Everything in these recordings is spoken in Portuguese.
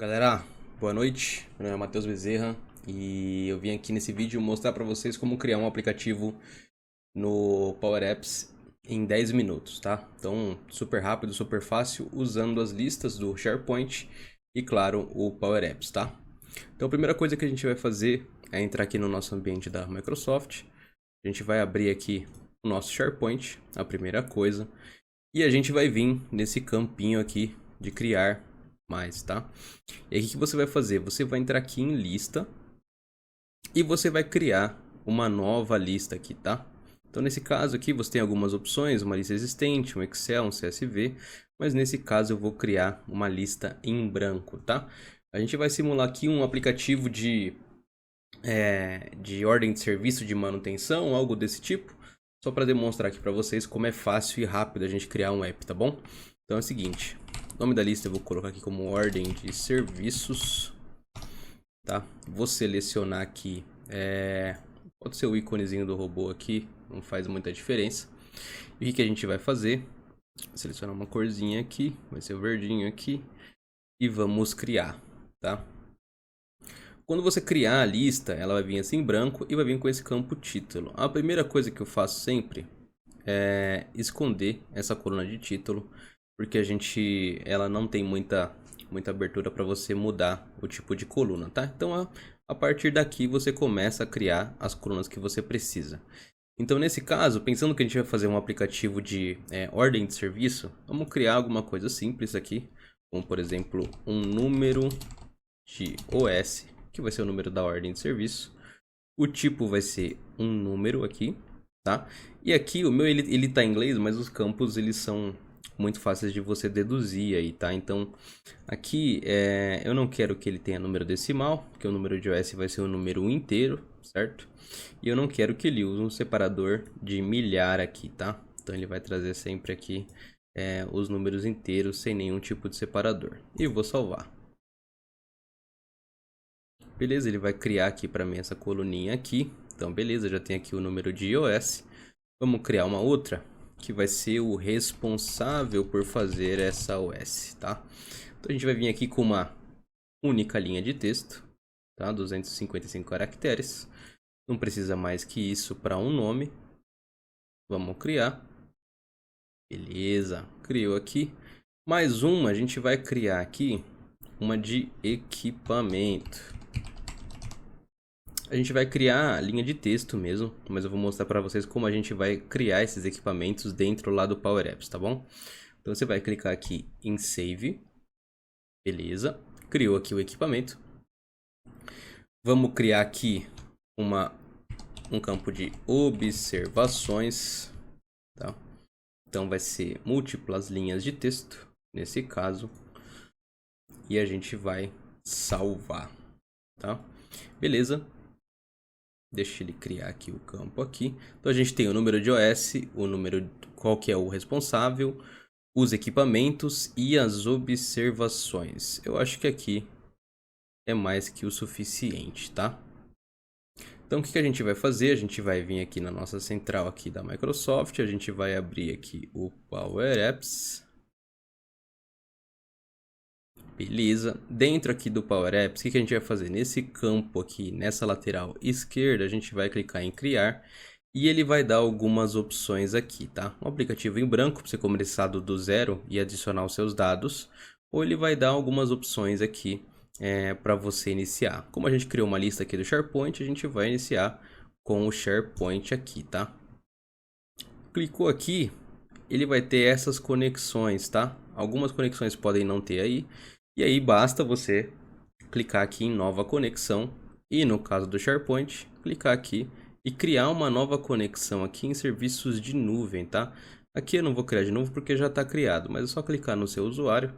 Galera, boa noite. Meu nome é Matheus Bezerra e eu vim aqui nesse vídeo mostrar para vocês como criar um aplicativo no Power Apps em 10 minutos, tá? Então, super rápido, super fácil, usando as listas do SharePoint e, claro, o Power Apps, tá? Então, a primeira coisa que a gente vai fazer é entrar aqui no nosso ambiente da Microsoft. A gente vai abrir aqui o nosso SharePoint, a primeira coisa, e a gente vai vir nesse campinho aqui de criar mais, tá? E aí o que você vai fazer? Você vai entrar aqui em lista e você vai criar uma nova lista aqui, tá? Então nesse caso aqui você tem algumas opções, uma lista existente, um Excel, um CSV, mas nesse caso eu vou criar uma lista em branco, tá? A gente vai simular aqui um aplicativo de ordem de serviço de manutenção, algo desse tipo, só para demonstrar aqui para vocês como é fácil e rápido a gente criar um app, tá bom? Então é o seguinte, o nome da lista eu vou colocar aqui como ordem de serviços, tá? Vou selecionar aqui, pode ser o íconezinho do robô aqui, não faz muita diferença. E o que a gente vai fazer? Selecionar uma corzinha aqui, vai ser o verdinho aqui, e vamos criar, tá? Quando você criar a lista, ela vai vir assim em branco e vai vir com esse campo título. A primeira coisa que eu faço sempre é esconder essa coluna de título, porque ela não tem muita abertura para você mudar o tipo de coluna, tá? Então a partir daqui você começa a criar as colunas que você precisa. Então nesse caso, pensando que a gente vai fazer um aplicativo de ordem de serviço, vamos criar alguma coisa simples aqui, como por exemplo um número de OS, que vai ser o número da ordem de serviço. O tipo vai ser um número aqui, tá? E aqui o meu ele tá em inglês, mas os campos eles são muito fáceis de você deduzir aí, tá? Então aqui eu não quero que ele tenha número decimal, porque o número de OS vai ser um número inteiro, certo? E eu não quero que ele use um separador de milhar aqui, tá? Então ele vai trazer sempre aqui os números inteiros sem nenhum tipo de separador. E eu vou salvar. Beleza, ele vai criar aqui para mim essa coluninha aqui. Então, beleza, já tem aqui o número de iOS. Vamos criar uma outra, que vai ser o responsável por fazer essa OS, tá? Então, a gente vai vir aqui com uma única linha de texto, tá? 255 caracteres. Não precisa mais que isso para um nome. Vamos criar. Beleza, criou aqui. Mais uma, a gente vai criar aqui uma de equipamento. A gente vai criar a linha de texto mesmo, mas eu vou mostrar para vocês como a gente vai criar esses equipamentos dentro lá do Power Apps, tá bom? Então você vai clicar aqui em Save. Beleza, criou aqui o equipamento. Vamos criar aqui um campo de observações, tá? Então vai ser múltiplas linhas de texto, nesse caso. E a gente vai salvar, tá? Beleza. Deixa ele criar aqui o campo aqui. Então a gente tem o número de OS, o número, qual que é o responsável, os equipamentos e as observações. Eu acho que aqui é mais que o suficiente, tá? Então o que a gente vai fazer? A gente vai vir aqui na nossa central aqui da Microsoft, a gente vai abrir aqui o Power Apps. Beleza, dentro aqui do Power Apps, o que a gente vai fazer? Nesse campo aqui, nessa lateral esquerda, a gente vai clicar em criar e ele vai dar algumas opções aqui, tá? Um aplicativo em branco para você começar do zero e adicionar os seus dados, ou ele vai dar algumas opções aqui para você iniciar. Como a gente criou uma lista aqui do SharePoint, a gente vai iniciar com o SharePoint aqui, tá? Clicou aqui, ele vai ter essas conexões, tá? Algumas conexões podem não ter aí. E aí basta você clicar aqui em nova conexão e no caso do SharePoint, clicar aqui e criar uma nova conexão aqui em serviços de nuvem, tá? Aqui eu não vou criar de novo porque já está criado, mas é só clicar no seu usuário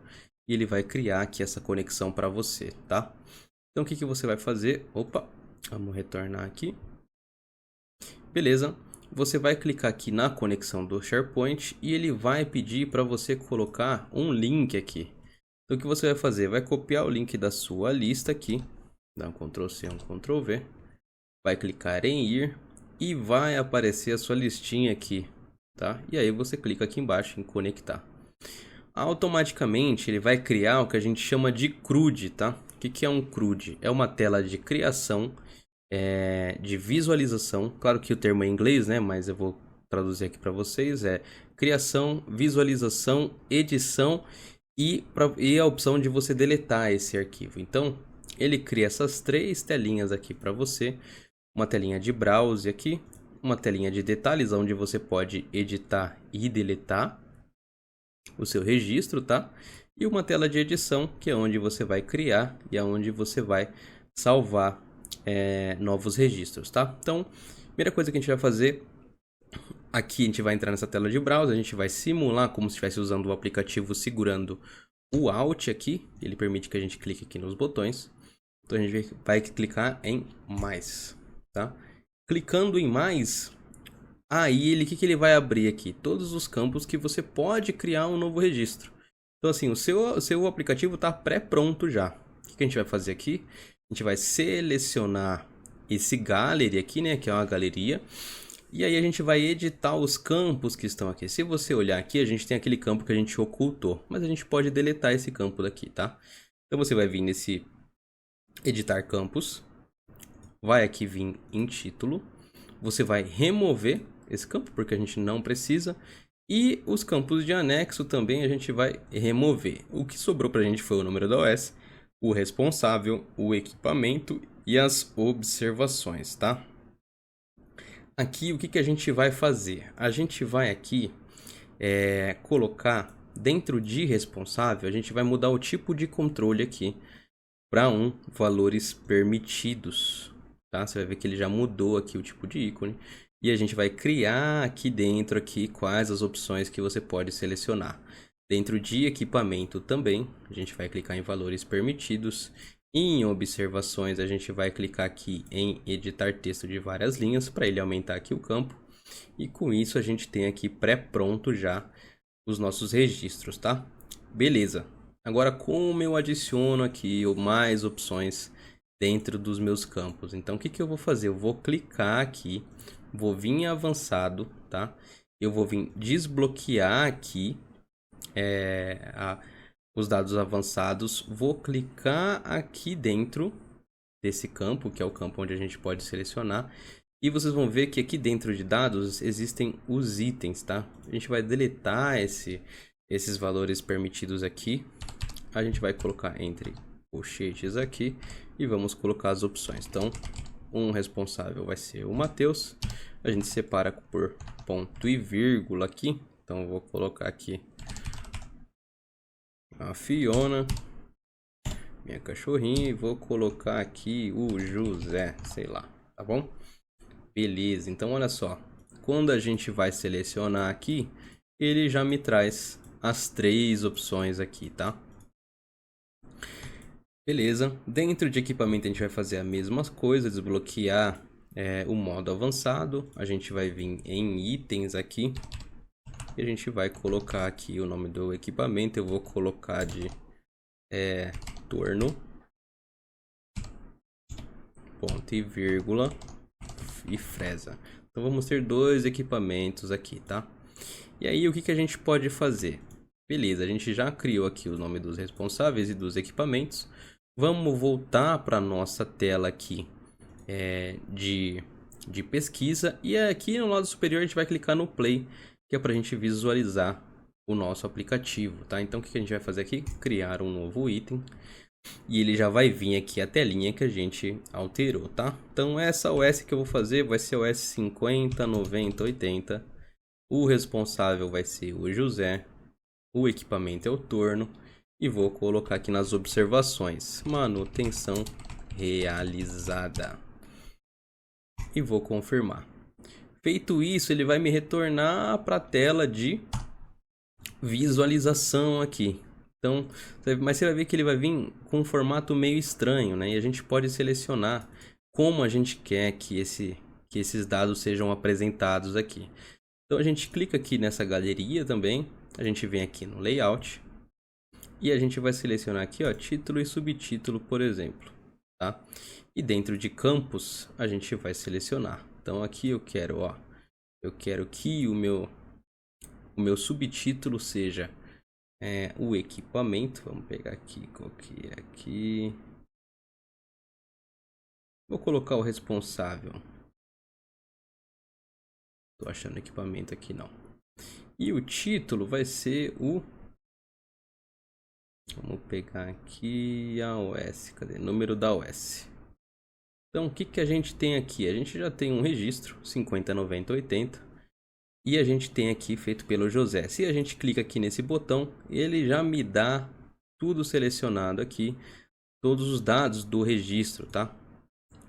e ele vai criar aqui essa conexão para você, tá? Então o que você vai fazer? Opa, vamos retornar aqui. Beleza, você vai clicar aqui na conexão do SharePoint e ele vai pedir para você colocar um link aqui. Então o que você vai fazer? Vai copiar o link da sua lista aqui, dá um Ctrl C, um Ctrl V, vai clicar em ir e vai aparecer a sua listinha aqui, tá? E aí você clica aqui embaixo em conectar. automaticamente ele vai criar o que a gente chama de CRUD, tá? O que é um CRUD? É uma tela de criação, de visualização. Claro que o termo é em inglês, né? Mas eu vou traduzir aqui para vocês. É criação, visualização, edição e a opção de você deletar esse arquivo. Então, ele cria essas 3 telinhas aqui para você. Uma telinha de browse aqui, uma telinha de detalhes, onde você pode editar e deletar o seu registro, tá? E uma tela de edição, que é onde você vai criar e é onde você vai salvar novos registros, tá? Então, primeira coisa que a gente vai fazer, aqui a gente vai entrar nessa tela de browser, a gente vai simular como se estivesse usando o aplicativo segurando o Alt aqui, ele permite que a gente clique aqui nos botões. Então a gente vai clicar em mais, tá? Clicando em mais, aí o que ele vai abrir aqui? Todos os campos que você pode criar um novo registro. Então assim, o seu aplicativo está pré-pronto já. O que a gente vai fazer aqui? A gente vai selecionar esse gallery aqui, né? Que é uma galeria. E aí a gente vai editar os campos que estão aqui. Se você olhar aqui, a gente tem aquele campo que a gente ocultou. Mas a gente pode deletar esse campo daqui, tá? Então você vai vir nesse editar campos. Vai aqui vir em título. Você vai remover esse campo, porque a gente não precisa. E os campos de anexo também a gente vai remover. O que sobrou para a gente foi o número da OS, o responsável, o equipamento e as observações, tá? Aqui o que a gente vai fazer? A gente vai aqui colocar dentro de responsável, a gente vai mudar o tipo de controle aqui para valores permitidos, tá? Você vai ver que ele já mudou aqui o tipo de ícone. E a gente vai criar aqui dentro quais as opções que você pode selecionar. Dentro de equipamento também, a gente vai clicar em valores permitidos. Em observações, a gente vai clicar aqui em editar texto de várias linhas para ele aumentar aqui o campo. E com isso a gente tem aqui pré-pronto já os nossos registros, tá? Beleza. Agora como eu adiciono aqui mais opções dentro dos meus campos? Então o que eu vou fazer? Eu vou clicar aqui, vou vir em avançado, tá? Eu vou vir desbloquear aqui os dados avançados, vou clicar aqui dentro desse campo, que é o campo onde a gente pode selecionar. E vocês vão ver que aqui dentro de dados existem os itens, tá? A gente vai deletar esses valores permitidos aqui. A gente vai colocar entre colchetes aqui e vamos colocar as opções. Então, responsável vai ser o Matheus. A gente separa por ponto e vírgula aqui. Então, eu vou colocar aqui a Fiona, minha cachorrinha, e vou colocar aqui o José, sei lá, tá bom? Beleza, então olha só, quando a gente vai selecionar aqui, ele já me traz as 3 opções aqui, tá? Beleza, dentro de equipamento a gente vai fazer a mesma coisa, desbloquear o modo avançado, a gente vai vir em itens aqui, e a gente vai colocar aqui o nome do equipamento, eu vou colocar de torno, ponto e vírgula e fresa. Então vamos ter 2 equipamentos aqui, tá? E aí o que a gente pode fazer? Beleza, a gente já criou aqui o nome dos responsáveis e dos equipamentos. Vamos voltar para nossa tela aqui de pesquisa. E aqui no lado superior a gente vai clicar no play, que é para a gente visualizar o nosso aplicativo, tá? Então o que a gente vai fazer aqui? Criar um novo item. E ele já vai vir aqui a telinha que a gente alterou, tá? Então essa OS que eu vou fazer vai ser OS 50, 90, 80. O responsável vai ser o José. O equipamento é o torno. E vou colocar aqui nas observações: manutenção realizada. E vou confirmar. Feito isso, ele vai me retornar para a tela de visualização aqui. Então, mas você vai ver que ele vai vir com um formato meio estranho, né? E a gente pode selecionar como a gente quer que esses dados sejam apresentados aqui. Então a gente clica aqui nessa galeria também, a gente vem aqui no layout e a gente vai selecionar aqui, ó, título e subtítulo, por exemplo, tá? E dentro de campos a gente vai selecionar. Então aqui eu quero, ó, eu quero que o meu subtítulo seja o equipamento. Vamos pegar aqui, qual que é aqui? Vou colocar o responsável. Tô achando equipamento aqui não. E o título vai ser o... Vamos pegar aqui a OS. Cadê? Número da OS. Então, o que que a gente tem aqui? A gente já tem um registro, 50, 90, 80. E a gente tem aqui feito pelo José. Se a gente clica aqui nesse botão, ele já me dá tudo selecionado aqui. Todos os dados do registro, tá?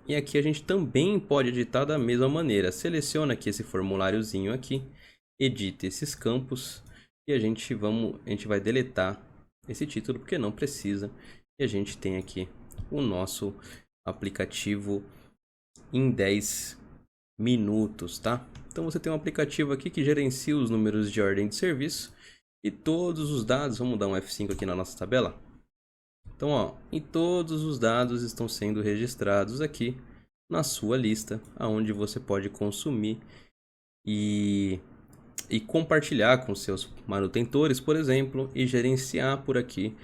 E aqui a gente também pode editar da mesma maneira. Seleciona aqui esse formuláriozinho aqui. Edita esses campos. E a gente vai deletar esse título porque não precisa. E a gente tem aqui o nosso aplicativo em 10 minutos, tá? Então você tem um aplicativo aqui que gerencia os números de ordem de serviço e todos os dados. Vamos dar um F5 aqui na nossa tabela. Então, ó, e todos os dados estão sendo registrados aqui na sua lista, aonde você pode consumir e compartilhar com seus manutentores, por exemplo, e gerenciar por aqui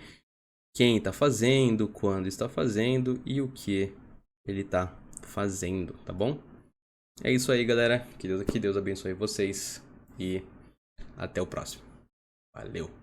quem está fazendo, quando está fazendo e o que ele está fazendo, tá bom? É isso aí, galera. Que Deus abençoe vocês e até o próximo. Valeu!